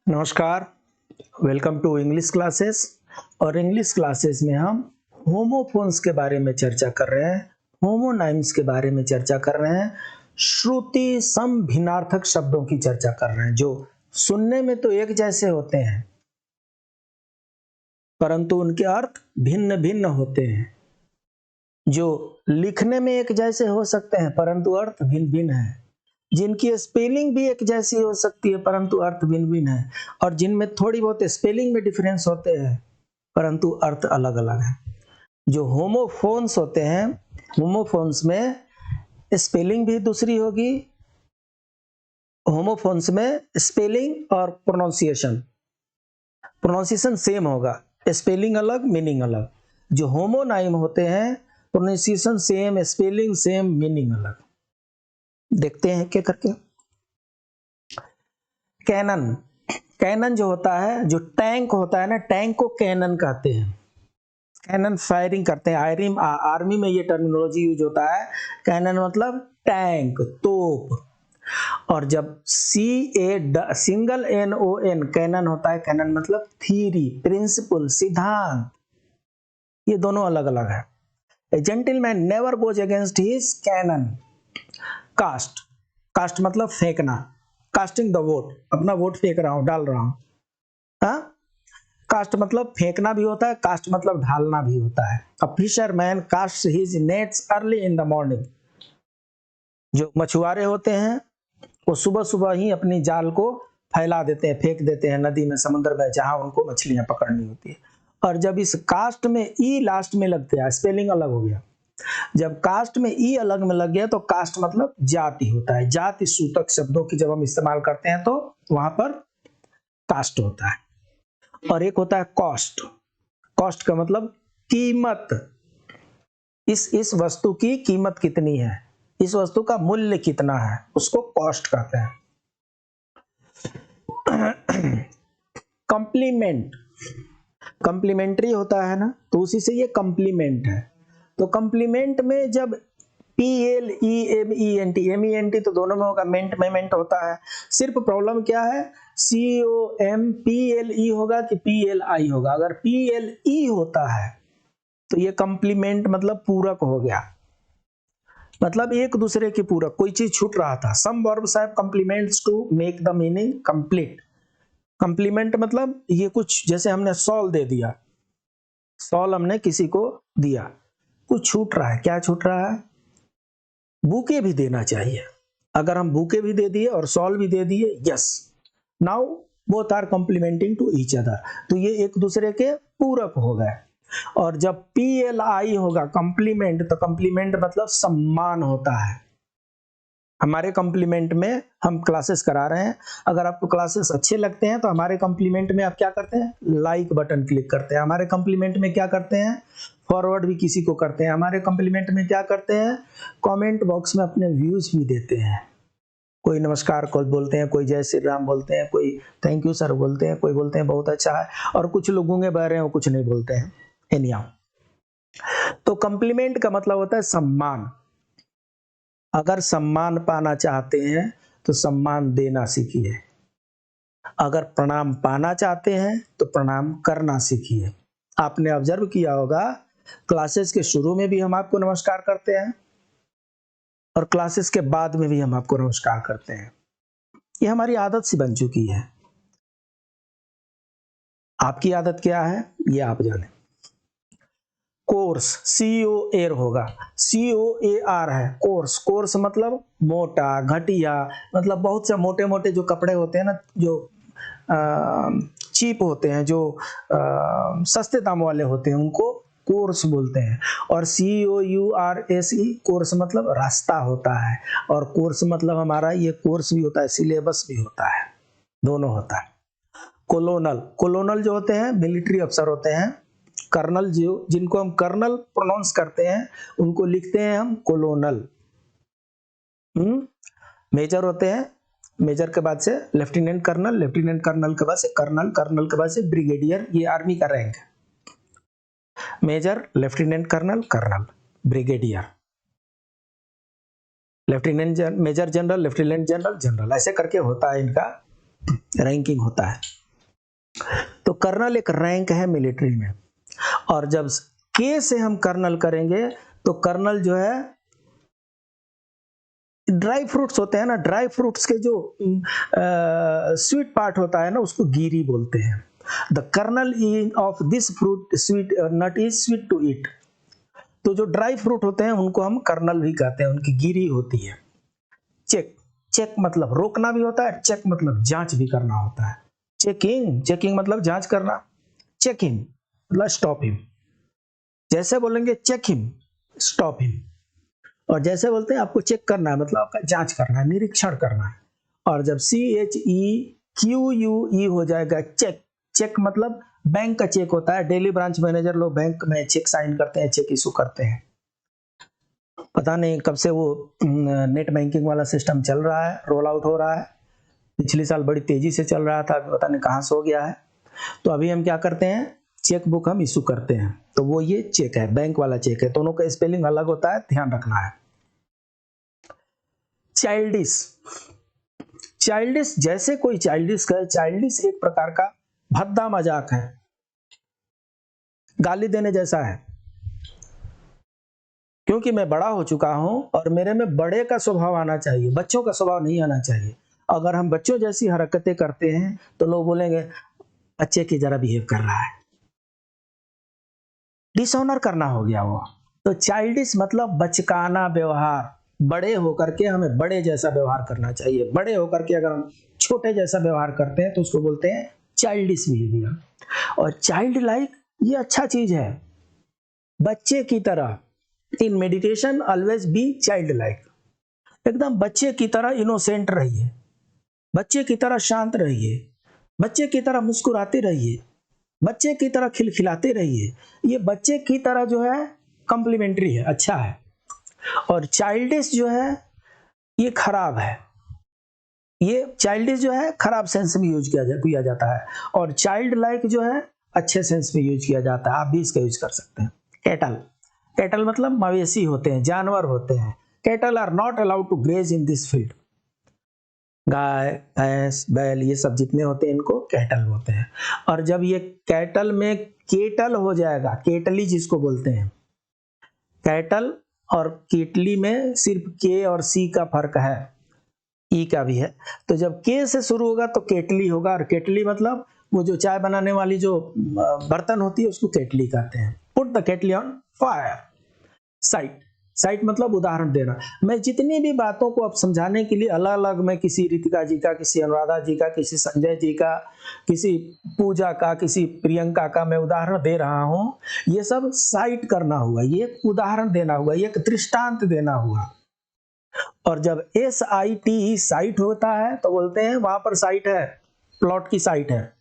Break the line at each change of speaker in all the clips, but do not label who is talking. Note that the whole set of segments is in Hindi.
नमस्कार, वेलकम टू इंग्लिश क्लासेस। और इंग्लिश क्लासेस में हम होमोफोन्स के बारे में चर्चा कर रहे हैं, होमोनाइम्स के बारे में चर्चा कर रहे हैं, श्रुति सम भिन्नार्थक शब्दों की चर्चा कर रहे हैं जो सुनने में तो एक जैसे होते हैं परंतु उनके अर्थ भिन्न भिन्न होते हैं, जो लिखने में एक जैसे हो सकते हैं परंतु अर्थ भिन्न भिन्न है, जिनकी स्पेलिंग भी एक जैसी हो सकती है परंतु अर्थ भिन्न भिन्न है, और जिनमें थोड़ी बहुत स्पेलिंग में डिफरेंस होते हैं परंतु अर्थ अलग अलग है। जो होमोफोन्स होते हैं, होमोफोन्स में स्पेलिंग भी दूसरी होगी, होमोफोन्स में स्पेलिंग और प्रोनाउंसिएशन सेम होगा, स्पेलिंग अलग मीनिंग अलग। जो होमोनाइम होते हैं pronunciation same, spelling same, meaning अलग। देखते हैं क्या करके। कैनन, कैनन जो होता है, जो टैंक होता है ना, टैंक को कैनन कहते हैं। कैनन फायरिंग करते हैं, आर्मी में ये टर्मिनोलॉजी यूज होता है। कैनन मतलब टैंक, तोप। और जब सिंगल NON कैनन होता है, कैनन मतलब थ्योरी, प्रिंसिपल, सिद्धांत। ये दोनों अलग अलग है। A gentleman never goes against his canon. Cast, cast मतलब फेंकना, कास्टिंग द वोट, अपना वोट फेंक रहा हूं, डाल रहा हूं। कास्ट मतलब फेंकना भी होता है, कास्ट मतलब ढालना भी होता है। A fisherman cast his nets early in the morning. जो मछुआरे होते हैं वो सुबह सुबह ही अपनी जाल को फैला देते हैं, फेंक देते हैं नदी में, समुद्र में, जहां उनको मछलियां पकड़नी होती है। और जब इस कास्ट में ई लास्ट में लग गया, स्पेलिंग अलग हो गया, जब कास्ट में ई अलग में लग गया तो कास्ट मतलब जाति होता है। जाति सूचक शब्दों की जब हम इस्तेमाल करते हैं तो वहां पर कास्ट होता है। और एक होता है कॉस्ट। कॉस्ट का मतलब कीमत, इस वस्तु की कीमत कितनी है, इस वस्तु का मूल्य कितना है, उसको कॉस्ट कहते हैं। कॉम्प्लीमेंट, कॉम्प्लीमेंट्री होता है ना, तो उसी से ये कॉम्प्लीमेंट है। तो कॉम्प्लीमेंट में जब MENT तो दोनों में होगा, मेंट में मेंट होता है। सिर्फ प्रॉब्लम क्या है, COMPLE होगा कि PLI होगा। अगर PLE होता है तो ये कॉम्प्लीमेंट मतलब पूरक हो गया, मतलब एक दूसरे के पूरक, कोई चीज छूट रहा था। Some verbs have complements to make the meaning complete. Complement मतलब ये कुछ, जैसे हमने सॉल दे दिया, सॉल हमने किसी को दिया, कुछ छूट रहा है, क्या छूट रहा है, बुके भी देना चाहिए। अगर हम बुके भी दे दिए और सॉल भी दे दिए, yes, now both are complementing to each other, तो ये एक दूसरे के पूरक हो गए। और जब PLI होगा कॉम्प्लीमेंट, तो कॉम्प्लीमेंट मतलब सम्मान होता है। हमारे कॉम्प्लीमेंट में हम क्लासेस करा रहे हैं, अगर आपको क्लासेस अच्छे लगते हैं तो हमारे कॉम्प्लीमेंट में आप क्या करते हैं, लाइक बटन क्लिक करते हैं। हमारे कॉम्प्लीमेंट में क्या करते हैं, फॉरवर्ड भी किसी को करते हैं। हमारे कॉम्प्लीमेंट में क्या करते हैं, कमेंट बॉक्स में अपने व्यूज भी देते हैं। कोई नमस्कार को बोलते हैं, कोई जय श्री राम बोलते हैं, कोई थैंक यू सर बोलते हैं, कोई बोलते हैं बहुत अच्छा है, और कुछ लोग गूंगे बह रहे हैं, वो कुछ नहीं बोलते हैं। एनीहाउ, तो कॉम्प्लीमेंट का मतलब होता है सम्मान। अगर सम्मान पाना चाहते हैं तो सम्मान देना सीखिए, अगर प्रणाम पाना चाहते हैं तो प्रणाम करना सीखिए। आपने ऑब्जर्व किया होगा, क्लासेस के शुरू में भी हम आपको नमस्कार करते हैं और क्लासेस के बाद में भी हम आपको नमस्कार करते हैं। ये हमारी आदत सी बन चुकी है। आपकी आदत क्या है ये आप जाने। कोर्स, COAR होगा, COAR है कोर्स। कोर्स मतलब मोटा, घटिया, मतलब बहुत से मोटे मोटे जो कपड़े होते हैं ना, जो चीप होते हैं, जो सस्ते दाम वाले होते हैं, उनको कोर्स बोलते हैं। और COURSE, कोर्स मतलब रास्ता होता है, और कोर्स मतलब हमारा ये कोर्स भी होता है, सिलेबस भी होता है, दोनों होता है। कोलोनल, कोलोनल जो होते हैं मिलिट्री अफसर होते हैं। कर्नल, जो जिनको हम कर्नल प्रोनाउंस करते हैं उनको लिखते हैं हम कोलोनल। मेजर होते हैं, मेजर के बाद से लेफ्टिनेंट कर्नल, लेफ्टिनेंट कर्नल के बाद से कर्नल, कर्नल के बाद से ब्रिगेडियर, ये आर्मी का रैंक है। Major, lieutenant colonel, colonel, brigadier, lieutenant, major general, lieutenant general, general, ऐसे करके होता है इनका रैंकिंग होता है। तो कर्नल एक रैंक है मिलिट्री में। और जब के से हम कर्नल करेंगे तो कर्नल जो है, ड्राई फ्रूट्स होते हैं ना, ड्राई फ्रूट्स के जो स्वीट पार्ट होता है ना, उसको गिरी बोलते हैं। The kernel of this fruit sweet nut is sweet to eat. तो जो ड्राई फ्रूट होते हैं उनको हम कर्नल भी कहते हैं, उनकी गिरी होती है। चेक, चेक मतलब रोकना भी होता है, चेक मतलब जांच भी करना होता है। चेकिंग, चेकिंग मतलब जांच करना। चेक हिम मतलब स्टॉप हिम। जैसे बोलेंगे चेक हिम, स्टॉप हिम। और जैसे बोलते हैं आपको चेक करना है मतलब आपका जांच करना है, निरीक्षण करना है। और जब CHEQUE हो जाएगा चेक, चेक मतलब बैंक का चेक होता है। डेली ब्रांच मैनेजर लोग बैंक में चेक साइन करते हैं, चेक इशू करते हैं। पता नहीं कब से वो नेट बैंकिंग वाला सिस्टम चल रहा है, रोल आउट हो रहा है। पिछले साल बड़ी तेजी से चल रहा था, पता नहीं कहाँ से हो गया है। तो अभी हम क्या करते हैं, चेक बुक हम इशू करते हैं। तो वो ये चेक है, बैंक वाला चेक है। दोनों का स्पेलिंग अलग होता है, ध्यान रखना है। चाइल्डिश, चाइल्डिश जैसे कोई चाइल्डिश कहे, चाइल्डिश एक प्रकार का भद्दा मजाक है, गाली देने जैसा है। क्योंकि मैं बड़ा हो चुका हूं और मेरे में बड़े का स्वभाव आना चाहिए, बच्चों का स्वभाव नहीं आना चाहिए। अगर हम बच्चों जैसी हरकतें करते हैं तो लोग बोलेंगे बच्चे की जरा बिहेव कर रहा है, डिसऑनर करना हो गया वो। तो चाइल्डिश मतलब बचकाना व्यवहार। बड़े होकर के हमें बड़े जैसा व्यवहार करना चाहिए। बड़े होकर के अगर हम छोटे जैसा व्यवहार करते हैं तो उसको बोलते हैं चाइल्डिश बिहेवियर। और चाइल्ड लाइक ये अच्छा चीज है, बच्चे की तरह। In meditation always be child like. एकदम बच्चे की तरह इनोसेंट रहिए, बच्चे की तरह शांत रहिए, बच्चे की तरह मुस्कुराते रहिए, बच्चे की तरह खिलखिलाते रहिए। ये बच्चे की तरह जो है कॉम्प्लीमेंट्री है, अच्छा है। और चाइल्डिश जो है ये खराब है। ये चाइल्डिश जो है खराब सेंस में यूज किया जाता है। और चाइल्ड लाइक जो है अच्छे सेंस में यूज किया जाता है। आप भी इसका यूज कर सकते हैं। कैटल, कैटल मतलब मवेशी होते हैं, जानवर होते हैं। Cattle are not allowed to graze in this field. गाय, भैंस, बैल ये सब जितने होते हैं इनको कैटल बोलते हैं। और जब ये कैटल में केटल हो जाएगा, केटली जिसको बोलते हैं, कैटल और केटली में सिर्फ के और सी का फर्क है, ई का भी है। तो जब के से शुरू होगा तो केटली होगा। और केटली मतलब वो जो चाय बनाने वाली जो बर्तन होती है उसको केटली कहते हैं। Put the kettle on fire. Site, site मतलब उदाहरण देना। मैं जितनी भी बातों को अब समझाने के लिए अलग अलग, मैं किसी रितिका जी का, किसी अनुराधा जी का, किसी संजय जी का, किसी पूजा का, किसी प्रियंका का मैं उदाहरण दे रहा हूं, ये सब साइट करना हुआ, ये उदाहरण देना हुआ, ये एक दृष्टांत देना हुआ। और जब SIT साइट होता है तो बोलते हैं वहां पर साइट है, प्लॉट की साइट है,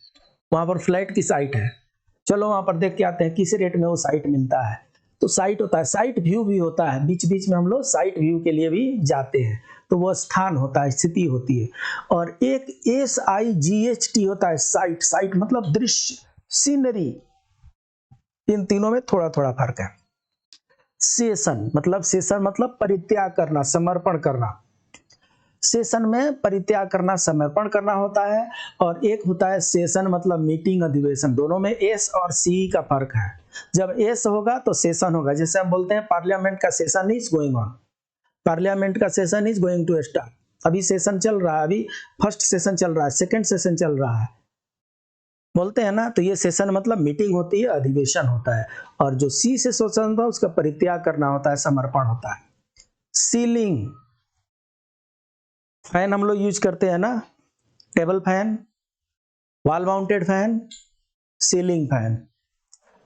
वहां पर फ्लैट की साइट है, चलो वहां पर देख के आते हैं किस रेट में वो साइट मिलता है। तो साइट होता है। साइट व्यू भी होता है, बीच बीच में हम लोग साइट व्यू के लिए भी जाते हैं। तो वो स्थान होता है, स्थिति होती है। और एक SIGHT होता है, साइट। साइट मतलब दृश्य, सीनरी। इन तीनों में थोड़ा थोड़ा फर्क है। सेशन मतलब परित्याग करना, समर्पण करना। सेशन में परित्याग करना, समर्पण करना होता है। और एक होता है सेशन मतलब मीटिंग, अधिवेशन। दोनों में S और C का फर्क है। जब S होगा तो सेशन होगा। जैसे हम बोलते हैं पार्लियामेंट का session is going on, parliament का session is going to start. अभी सेशन चल रहा है, अभी फर्स्ट सेशन चल रहा है, सेकंड सेशन चल रहा है, बोलते हैं ना। तो ये सेशन मतलब मीटिंग होती है, अधिवेशन होता है। और जो C से सेशन होता है उसका परित्याग करना होता है, समर्पण होता है। सीलिंग, फैन हम लोग यूज करते हैं ना, table fan, wall mounted fan, ceiling fan.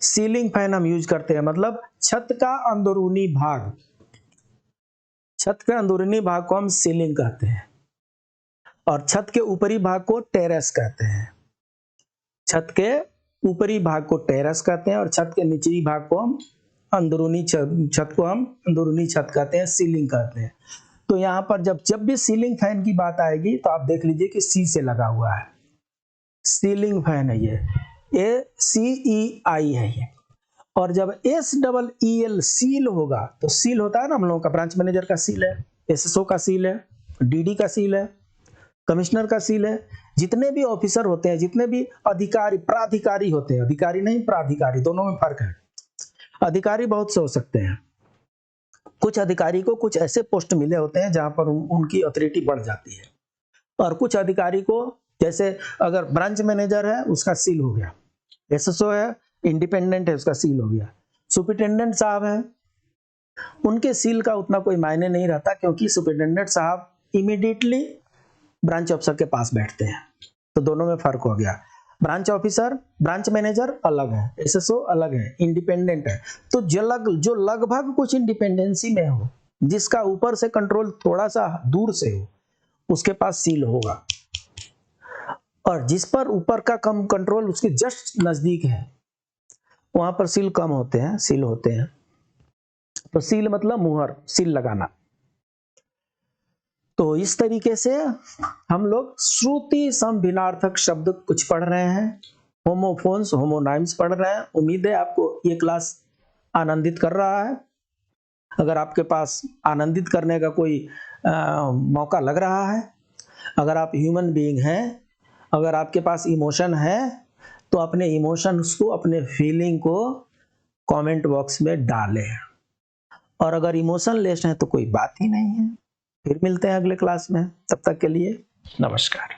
Ceiling fan हम यूज करते हैं मतलब छत का अंदरूनी भाग, छत के अंदरूनी भाग को हम सीलिंग कहते हैं। और छत के ऊपरी भाग को टेरेस कहते हैं। छत के ऊपरी भाग को टेरेस कहते हैं और छत के निचली भाग को हम अंदरूनी छत को हम अंदरूनी छत कहते हैं, सीलिंग कहते हैं। तो यहाँ पर जब भी सीलिंग फैन की बात आएगी तो आप देख लीजिए कि C से लगा हुआ है, सीलिंग फैन है ये, ACEI है ये। और जब SEEL सील होगा, तो सील होता है ना हम लोगों का, ब्रांच मैनेजर का सील है, SSO का सील है, DD का सील है, कमिश्नर का सील है। जितने भी ऑफिसर होते हैं, जितने भी अधिकारी प्राधिकारी होते हैं, अधिकारी नहीं प्राधिकारी, दोनों में फर्क है। अधिकारी बहुत से हो सकते हैं, कुछ अधिकारी को कुछ ऐसे पोस्ट मिले होते हैं जहां पर उनकी अथॉरिटी बढ़ जाती है, और कुछ अधिकारी को, जैसे अगर ब्रांच मैनेजर है उसका सील हो गया, एसएसओ है इंडिपेंडेंट है उसका सील हो गया, सुपरिटेंडेंट साहब है उनके सील का उतना कोई मायने नहीं रहता, क्योंकि सुपरिटेंडेंट साहब इमीडिएटली ब्रांच ऑफिसर के पास बैठते हैं। तो दोनों में फर्क हो गया। ब्रांच ऑफिसर, ब्रांच मैनेजर अलग है, एसएसओ अलग है, इंडिपेंडेंट है। तो जो लगभग कुछ इंडिपेंडेंसी में हो, जिसका ऊपर से कंट्रोल थोड़ा सा दूर से हो, उसके पास सील होगा, और जिस पर ऊपर का कम कंट्रोल उसके जस्ट नजदीक है, वहां पर सील कम होते हैं, सील होते हैं। तो सील मतलब मुहर, सील लगाना। तो इस तरीके से हम लोग श्रुति समभिन्नार्थक शब्द कुछ पढ़ रहे हैं, होमोफोन्स, होमोनाइम्स पढ़ रहे हैं। उम्मीद है आपको ये क्लास आनंदित कर रहा है। अगर आपके पास आनंदित करने का कोई मौका लग रहा है, अगर आप ह्यूमन बीइंग हैं, अगर आपके पास इमोशन है, तो अपने इमोशंस को, अपने फीलिंग को कमेंट बॉक्स में डालें। और अगर इमोशन लेस है तो कोई बात ही नहीं है। फिर मिलते हैं अगले क्लास में, तब तक के लिए नमस्कार।